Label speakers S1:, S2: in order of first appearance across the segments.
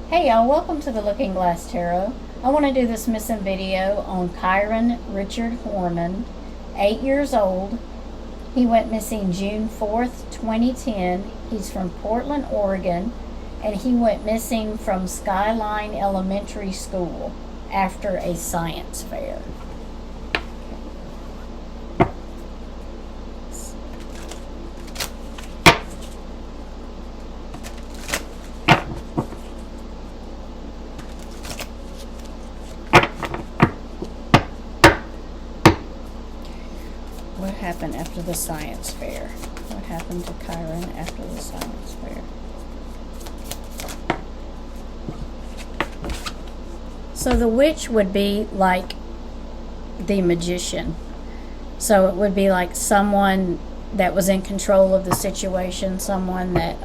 S1: Hey y'all, welcome to the Looking Glass Tarot. I want to do this missing video on Kyron Richard Horman, 8 years old. He went missing June 4th, 2010. He's from Portland, Oregon, and he went missing from Skyline Elementary School after a science fair. What happened after the science fair? What happened to Kyron after the science fair? So the witch would be like the magician. So it would be like someone that was in control of the situation, someone that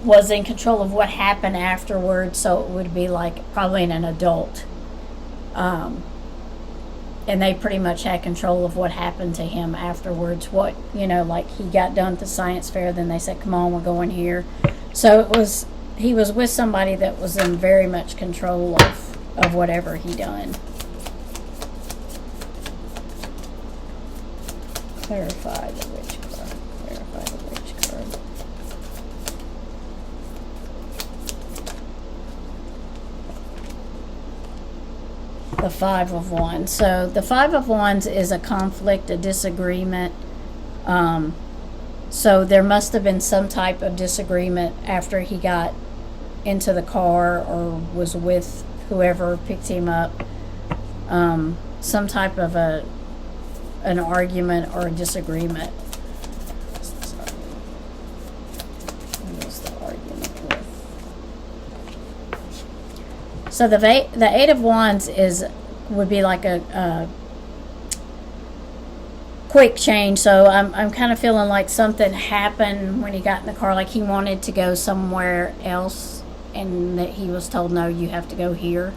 S1: was in control of what happened afterwards. So it would be like probably an adult. And they pretty much had control of what happened to him afterwards. What, like he got done at the science fair, then they said, come on, we're going here. So he was with somebody that was in very much control of whatever he done. Clarify the witch card. Clarify the witch card. The Five of Wands. So the Five of Wands is a conflict, a disagreement. So there must have been some type of disagreement after he got into the car or was with whoever picked him up. Some type of an argument or a disagreement. What is the argument with? So the Eight of Wands would be like a quick change. So I'm kind of feeling like something happened when he got in the car, like he wanted to go somewhere else and that he was told, no, you have to go here.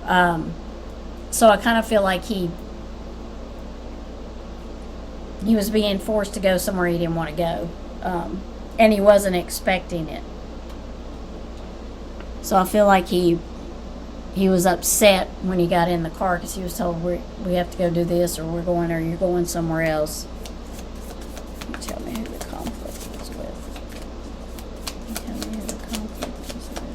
S1: So I kind of feel like he was being forced to go somewhere he didn't want to go, and he wasn't expecting it. So I feel like he was upset when he got in the car because he was told we have to go do this, or you're going somewhere else. Tell me who the conflict was with. Tell me who the conflict was with.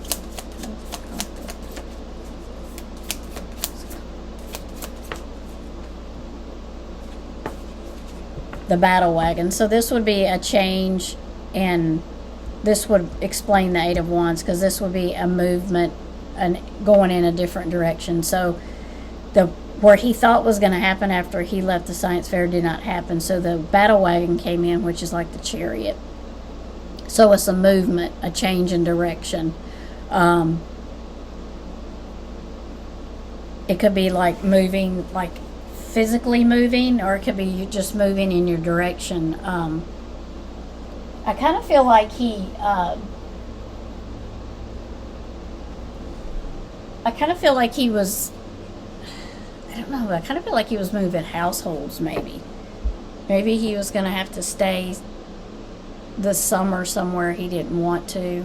S1: The battle wagon. So this would be a change, and this would explain the Eight of Wands, because this would be a movement and going in a different direction. So where he thought was going to happen after he left the science fair did not happen. So the battle wagon came in, which is like the chariot. So it's a movement, a change in direction. It could be like moving, like physically moving, or it could be you just moving in your direction. I kind of feel like he was, I don't know, I kind of feel like he was moving households, maybe. Maybe he was going to have to stay this summer somewhere he didn't want to.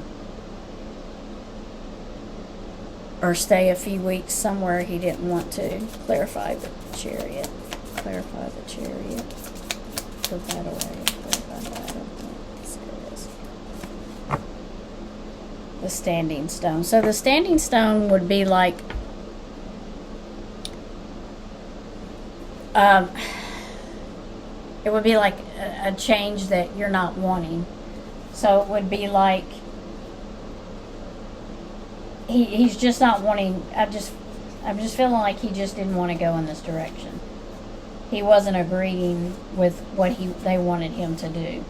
S1: Or stay a few weeks somewhere he didn't want to. Clarify the chariot. Clarify the chariot. Go that away. Clarify that. The standing stone. So the standing stone would be like it would be like a change that you're not wanting. So it would be like he's just not wanting. I'm just feeling like he just didn't want to go in this direction. He wasn't agreeing with what they wanted him to do.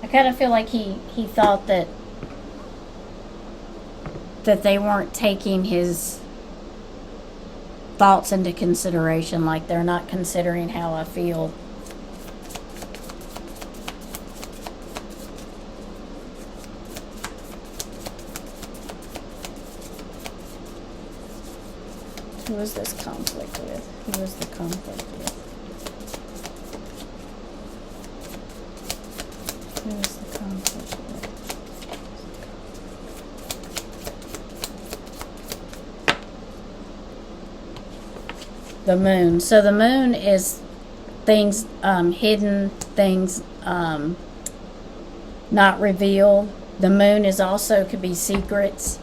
S1: I kind of feel like he thought that they weren't taking his thoughts into consideration, like they're not considering how I feel. Who is this conflict with? Who is the conflict with? Who is the conflict with? The moon. So the moon is things hidden, things not revealed. The moon is also could be secrets.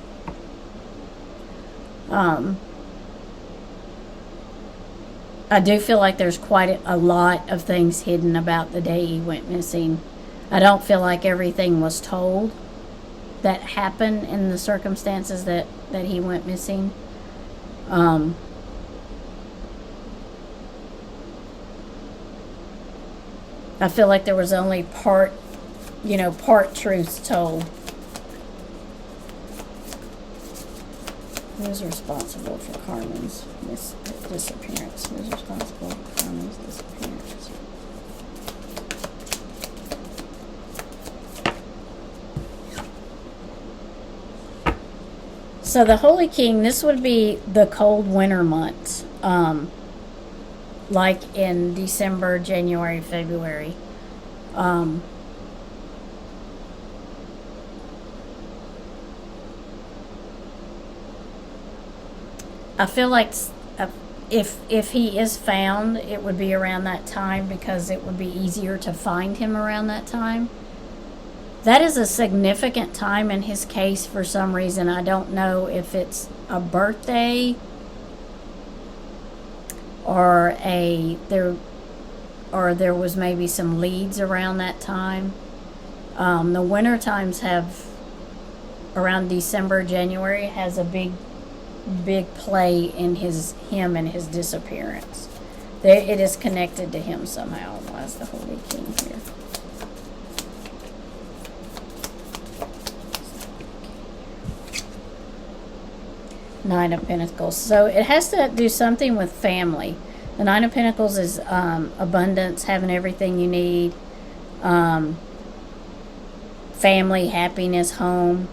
S1: I do feel like there's quite a lot of things hidden about the day he went missing. I don't feel like everything was told that happened in the circumstances that he went missing. I feel like there was only part truths told. Who's responsible for Carmen's disappearance? Who's responsible for Carmen's disappearance? So the Holy King, this would be the cold winter months, like in December, January, February. I feel like if he is found, it would be around that time because it would be easier to find him around that time. That is a significant time in his case for some reason. I don't know if it's a birthday or there was maybe some leads around that time. The winter times have around December, January has a big play in him and his disappearance. It is connected to him somehow. Why is the Holy King here? Nine of Pentacles. So it has to do something with family. The Nine of Pentacles is abundance, having everything you need, family, happiness, home.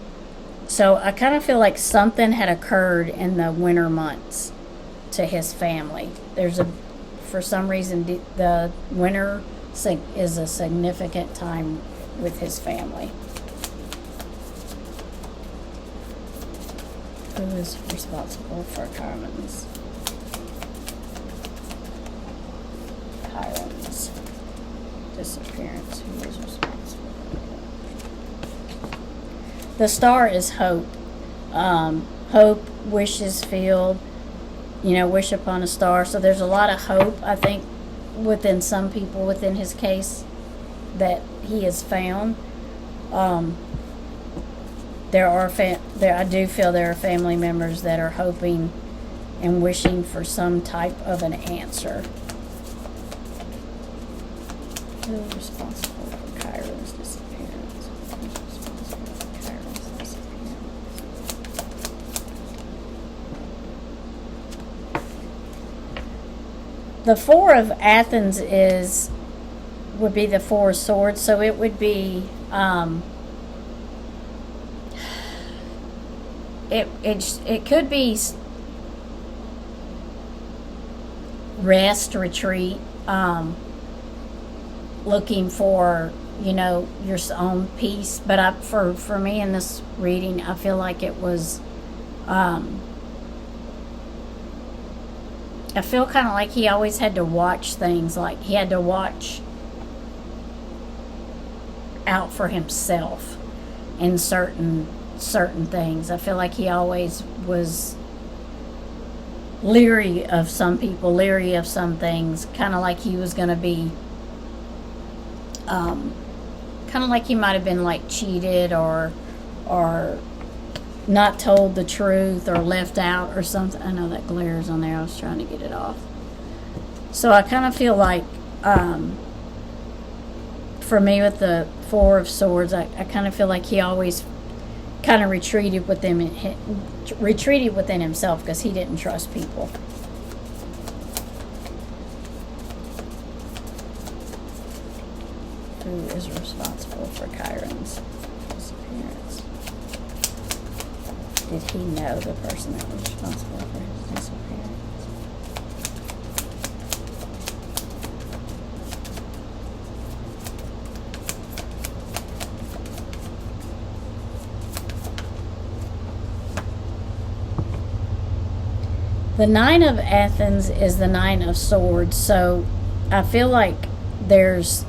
S1: So I kind of feel like something had occurred in the winter months to his family. For some reason, the winter is a significant time with his family. Who is responsible for Kyron's disappearance? Who is responsible? The star is hope. Hope, wishes filled. Wish upon a star. So there's a lot of hope, I think, within some people within his case that he has found. I do feel there are family members that are hoping and wishing for some type of an answer. Who is responsible for Kyron's disappearance? Who's responsible for Kyron's disappearance? The Four of Athens would be the Four of Swords, so it would be it could be rest, retreat, looking for your own peace. But for me in this reading, I feel like it was I feel kind of like he always had to watch things, like he had to watch out for himself in certain things. I feel like he always was leery of some people, leery of some things, kind of like he was going to be kind of like he might have been like cheated or not told the truth or left out or something. I know that glare is on there. I was trying to get it off. So I kind of feel like for me with the Four of Swords, I kind of feel like he always kind of retreated within himself because he didn't trust people. Who is responsible for Kyron's disappearance? Did he know the person that was responsible for his disappearance? The Nine of Athens is the Nine of Swords, so I feel like there's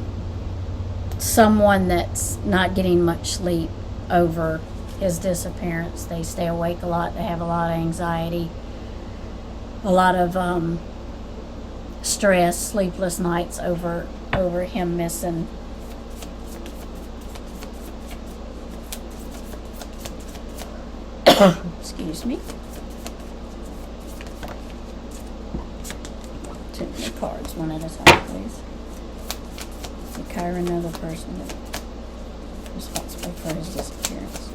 S1: someone that's not getting much sleep over his disappearance. They stay awake a lot. They have a lot of anxiety, a lot of stress, sleepless nights over him missing. Excuse me. Too many cards, one at a time, please. Did Kyron know the person that was responsible for his disappearance?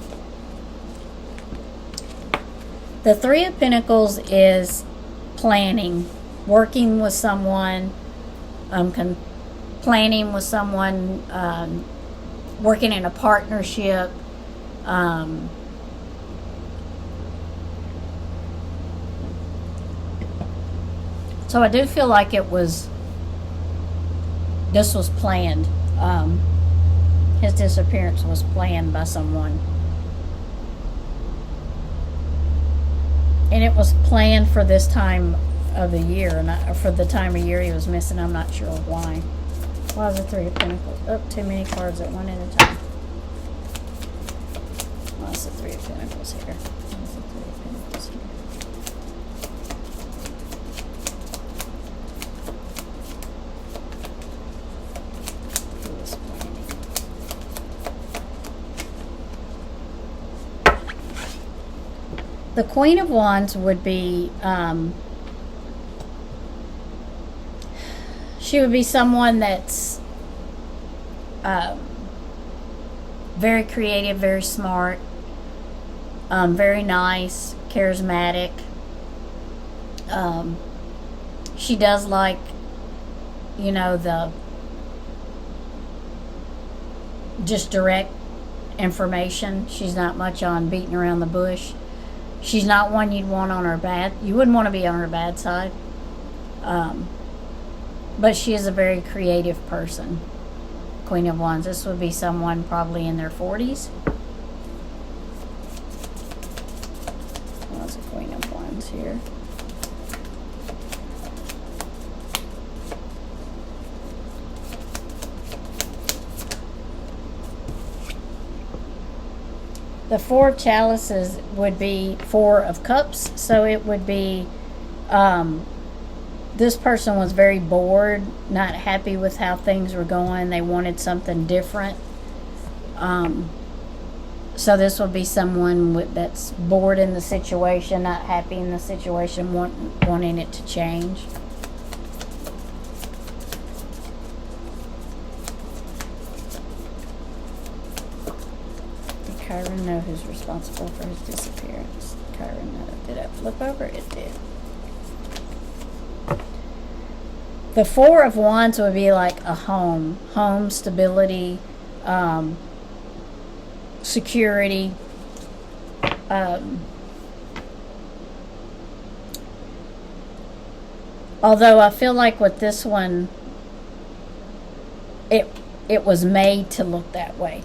S1: The Three of Pentacles is planning, working with someone, planning with someone, working in a partnership. So I do feel like this was planned. His disappearance was planned by someone. And it was planned for this time of the year, not for the time of year he was missing. I'm not sure why. Why is the Three of Pentacles? Oh, too many cards at one at a time. Why is the Three of Pentacles here? Why is the Three of Pentacles here? Who is planning? The Queen of Wands would be, she would be someone that's very creative, very smart, very nice, charismatic. She does like, the just direct information. She's not much on beating around the bush. She's not one you'd want on her bad. You wouldn't want to be on her bad side. But she is a very creative person. Queen of Wands. This would be someone probably in their 40s. What's a Queen of Wands here? The Four of Chalices would be Four of Cups. So it would be, this person was very bored, not happy with how things were going. They wanted something different. So this would be someone that's bored in the situation, not happy in the situation, wanting it to change. Kyron know who's responsible for his disappearance? Kyron know. Did I flip over? It did. The Four of Wands would be like a home. Home, stability, security. Although I feel like with this one, it was made to look that way.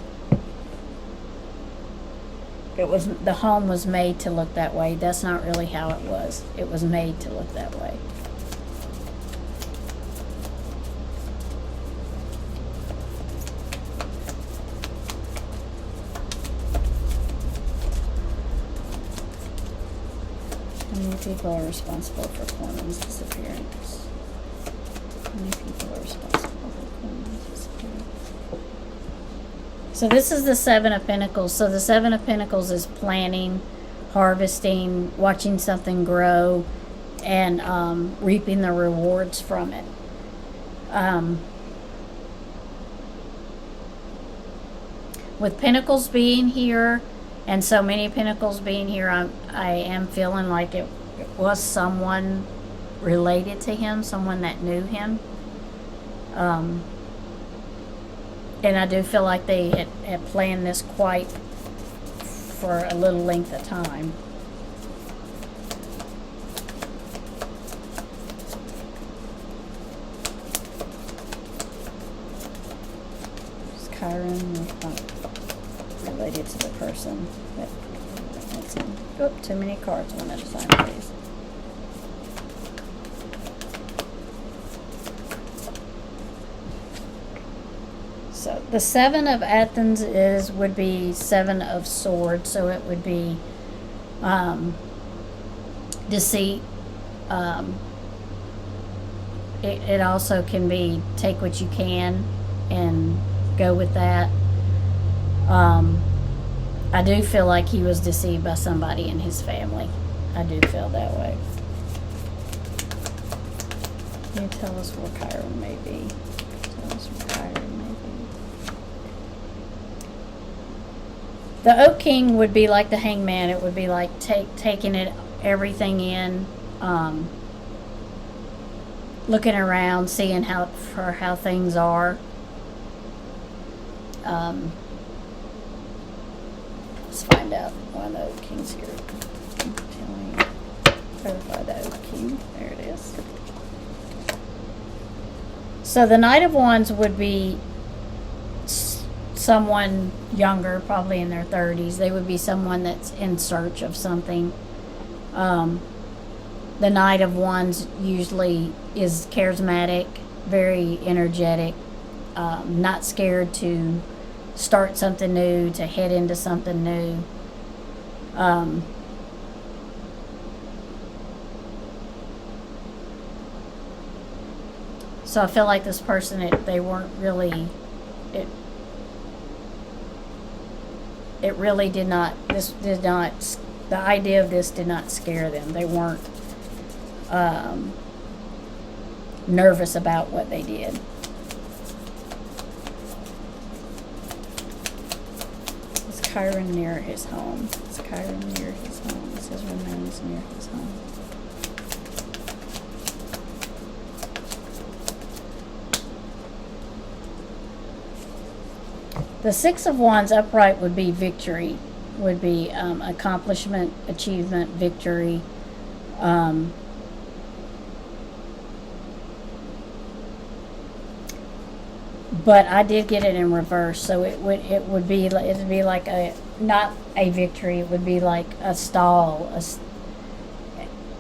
S1: The home was made to look that way. That's not really how it was. It was made to look that way. How many people are responsible for Horman's disappearance? How many people are responsible for Horman's disappearance? So this is the Seven of Pentacles. So the Seven of Pentacles is planning, harvesting, watching something grow, and reaping the rewards from it. With Pentacles being here, and so many Pentacles being here, I am feeling like it was someone related to him, someone that knew him. And I do feel like they had planned this quite for a little length of time. Kyron not related to the person that wants him. Oop, too many cards, one at a time, please. So the Seven of Athens would be Seven of Swords, so it would be deceit. It also can be take what you can and go with that. I do feel like he was deceived by somebody in his family. I do feel that way. Can you tell us where Kyron may be? Tell us where Kyron may be. The Oak King would be like the Hangman. It would be like taking everything in, looking around, seeing how things are. Let's find out why the Oak King's here. Clarify the Oak King. There it is. So the Knight of Wands would be someone younger, probably in their 30s. They would be someone that's in search of something. The Knight of Wands usually is charismatic, very energetic, not scared to start something new, to head into something new. So I feel like this person, they weren't really, it really did not, the idea of this did not scare them. They weren't nervous about what they did. Is Kyron near his home? Is Kyron near his home? It says remains near his home. The Six of Wands upright would be victory, would be accomplishment, achievement, victory. But I did get it in reverse, so it'd be like not a victory. It would be like a stall,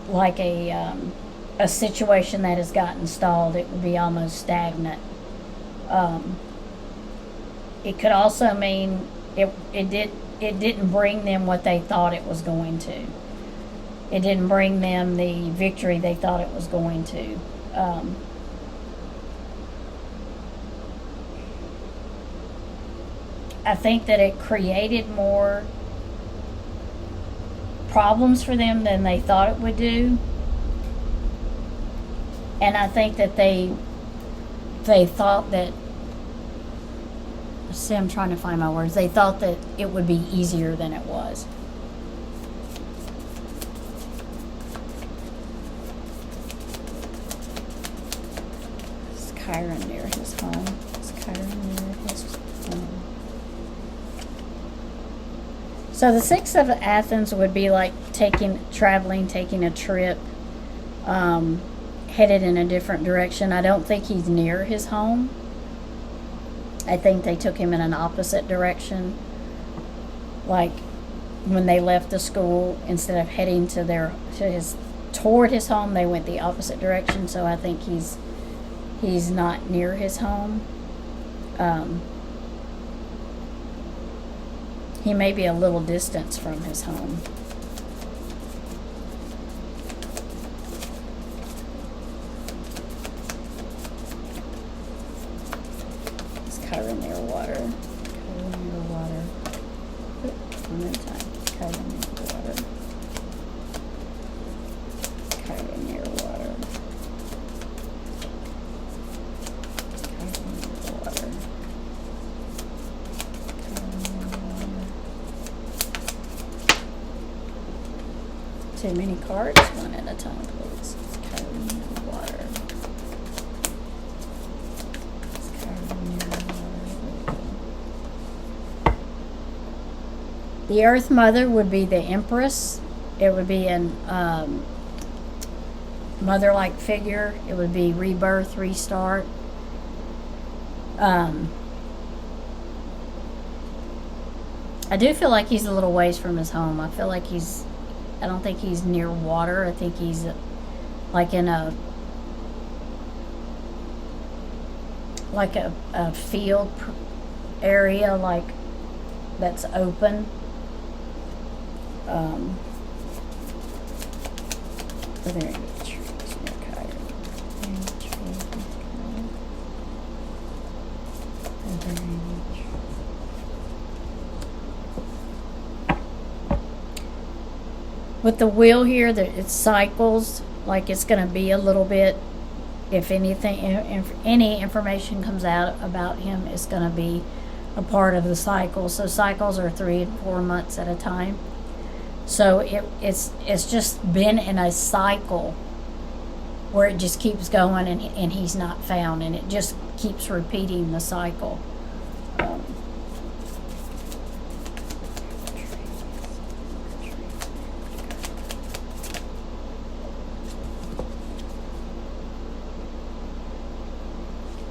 S1: like a situation that has gotten stalled. It would be almost stagnant. It could also mean it didn't bring them what they thought it was going to. It didn't bring them the victory they thought it was going to. I think that it created more problems for them than they thought it would do. And I think that they thought that, see, I'm trying to find my words. They thought that it would be easier than it was. Is Kyron near his home? Is Kyron near his home? So the Six of Athens would be like traveling, taking a trip, headed in a different direction. I don't think he's near his home. I think they took him in an opposite direction. Like when they left the school, instead of heading toward his home, they went the opposite direction. So I think he's not near his home. He may be a little distance from his home. Is Kyron near water? Kyron near water. One at a time. Kyron near water. Kyron near water. Kyron near water. Too many cards, one at a time, please. It's Kyron near water. It's Kyron near water. The Earth Mother would be the Empress. It would be an mother-like figure. It would be rebirth, restart. I do feel like he's a little ways from his home. I feel like I don't think he's near water. I think he's like in a field area, like that's open. Are there any trees near Kyron? Any trees near Kyron? Are there any trees? With the wheel here, it cycles, like it's going to be a little bit, if anything, if any information comes out about him, it's going to be a part of the cycle. So cycles are 3 and 4 months at a time. So it's just been in a cycle where it just keeps going and he's not found, and it just keeps repeating the cycle.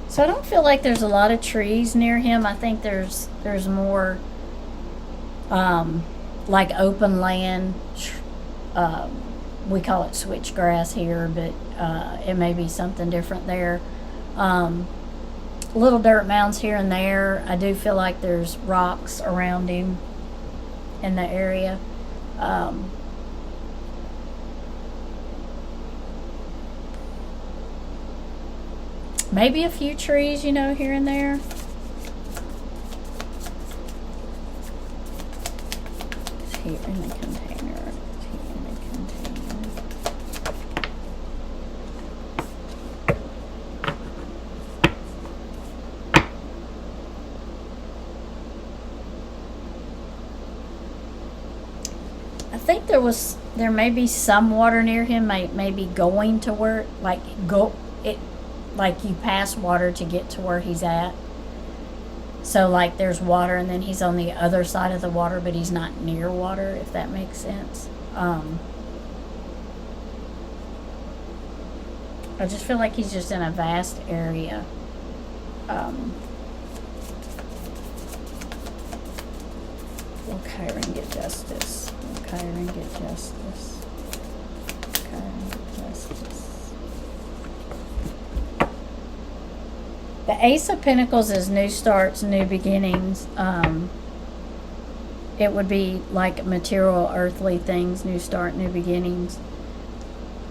S1: So I don't feel like there's a lot of trees near him. I think there's more like open land. We call it switchgrass here, but it may be something different there. Little dirt mounds here and there. I do feel like there's rocks around him in the area. Maybe a few trees, here and there. It's here in the container. It's here in the container. I think there may be some water near him, maybe going to where, like you pass water to get to where he's at. So like there's water and then he's on the other side of the water, but he's not near water, if that makes sense. I just feel like he's just in a vast area. Will Kyron get justice? Will Kyron get justice? Kyron get justice? The Ace of Pentacles is new starts, new beginnings. It would be like material, earthly things, new start, new beginnings.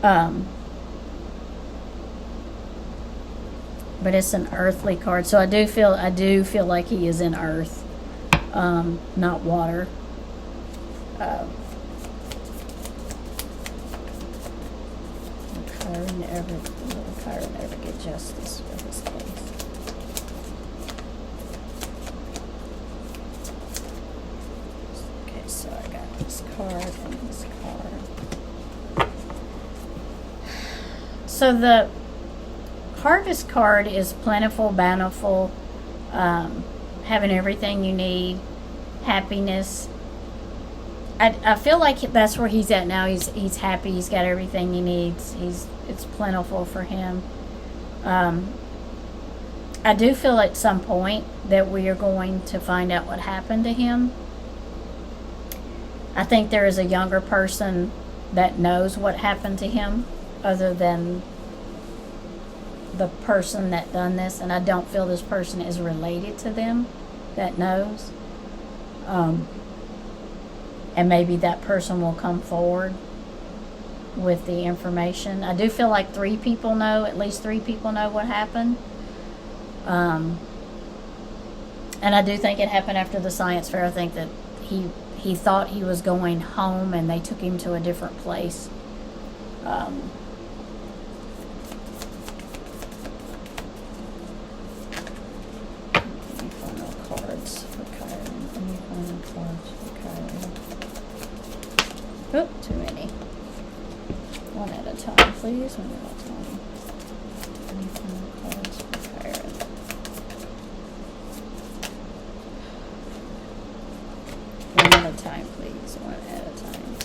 S1: But it's an earthly card, so I do feel like he is in earth, not water. Will Kyron ever get justice for his case? So I got this card and this card. So the Harvest card is plentiful, bountiful, having everything you need, happiness. I feel like that's where he's at now. He's happy. He's got everything he needs. It's plentiful for him. I do feel at some point that we are going to find out what happened to him. I think there is a younger person that knows what happened to him other than the person that done this, and I don't feel this person is related to them that knows. And maybe that person will come forward with the information. I do feel like at least three people know what happened. And I do think it happened after the science fair. I think that he thought he was going home and they took him to a different place. Any final cards for Kyron? Any final cards for Kyron? Oh, too many. One at a time, please. One at a time. Any final cards for Kyron? One at a time, please. One at a time.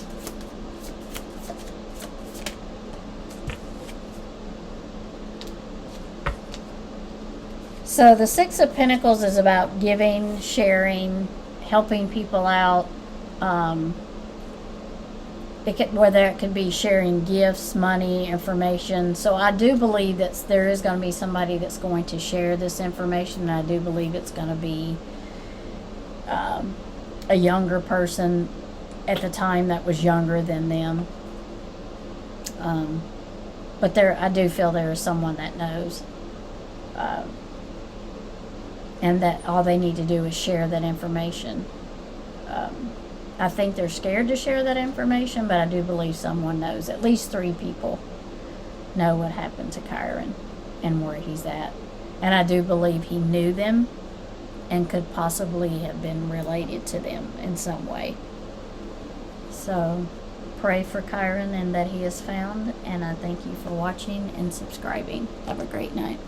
S1: So the Six of Pentacles is about giving, sharing, helping people out. Whether it could be sharing gifts, money, information. So I do believe that there is going to be somebody that's going to share this information. And I do believe it's going to be a younger person at the time that was younger than them. But I do feel there is someone that knows. And that all they need to do is share that information. I think they're scared to share that information, but I do believe someone knows. At least 3 people know what happened to Kyron and where he's at. And I do believe he knew them and could possibly have been related to them in some way. So pray for Kyron and that he is found. And I thank you for watching and subscribing. Have a great night.